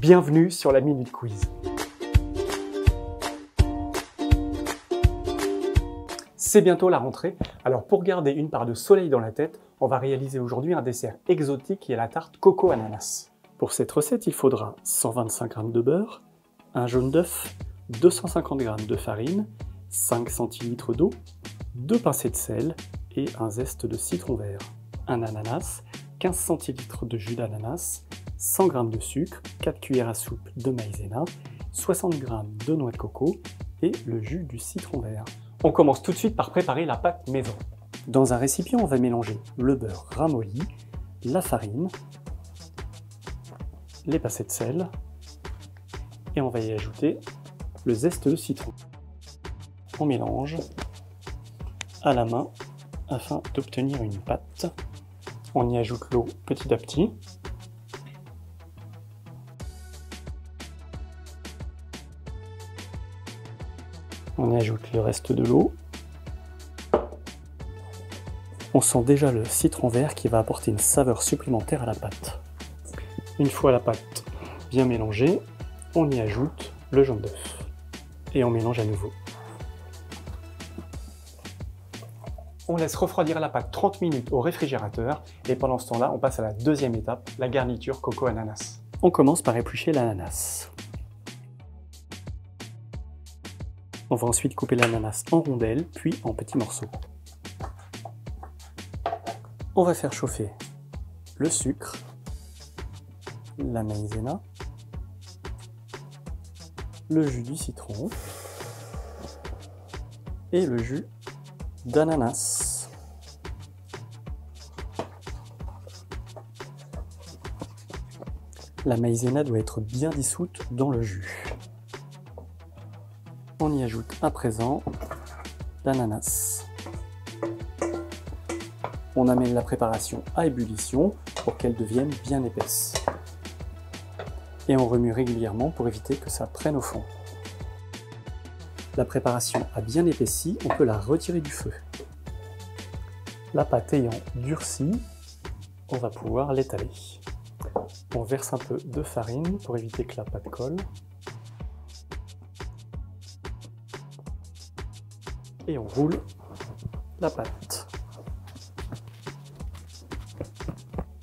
Bienvenue sur la Minute Quiz. C'est bientôt la rentrée, alors pour garder une part de soleil dans la tête, on va réaliser aujourd'hui un dessert exotique qui est la tarte coco ananas. Pour cette recette, il faudra 125 g de beurre, un jaune d'œuf, 250 g de farine, 5 centilitres d'eau, 2 pincées de sel et un zeste de citron vert, un ananas, 15 centilitres de jus d'ananas, 100 g de sucre, 4 cuillères à soupe de maïzena, 60 g de noix de coco et le jus du citron vert. On commence tout de suite par préparer la pâte maison. Dans un récipient, on va mélanger le beurre ramolli, la farine, les pincées de sel et on va y ajouter le zeste de citron. On mélange à la main afin d'obtenir une pâte. On y ajoute l'eau petit à petit. On y ajoute le reste de l'eau. On sent déjà le citron vert qui va apporter une saveur supplémentaire à la pâte. Une fois la pâte bien mélangée, on y ajoute le jaune d'œuf. Et on mélange à nouveau. On laisse refroidir la pâte 30 minutes au réfrigérateur et pendant ce temps-là, on passe à la deuxième étape, la garniture coco ananas. On commence par éplucher l'ananas. On va ensuite couper l'ananas en rondelles, puis en petits morceaux. On va faire chauffer le sucre, la maïzena, le jus du citron et le jus d'ananas. La maïzena doit être bien dissoute dans le jus. On y ajoute à présent l'ananas. On amène la préparation à ébullition pour qu'elle devienne bien épaisse. Et on remue régulièrement pour éviter que ça prenne au fond. La préparation a bien épaissi, on peut la retirer du feu. La pâte ayant durci, on va pouvoir l'étaler. On verse un peu de farine pour éviter que la pâte colle. Et on roule la pâte.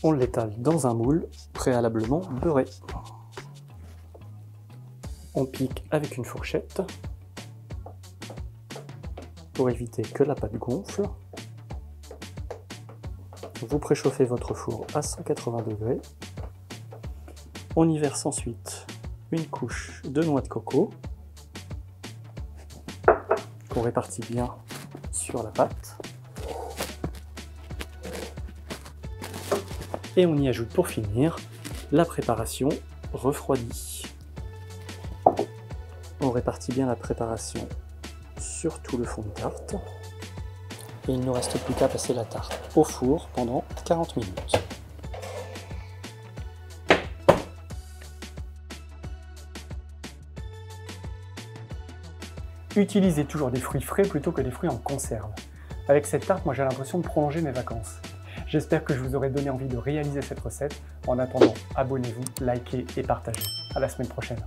On l'étale dans un moule préalablement beurré. On pique avec une fourchette pour éviter que la pâte gonfle. Vous préchauffez votre four à 180 degrés. On y verse ensuite une couche de noix de coco qu'on répartit bien sur la pâte. Et on y ajoute pour finir la préparation refroidie. On répartit bien la préparation sur tout le fond de tarte. Et il ne nous reste plus qu'à passer la tarte au four pendant 40 minutes. Utilisez toujours des fruits frais plutôt que des fruits en conserve. Avec cette tarte, moi j'ai l'impression de prolonger mes vacances. J'espère que je vous aurai donné envie de réaliser cette recette. En attendant, abonnez-vous, likez et partagez. À la semaine prochaine.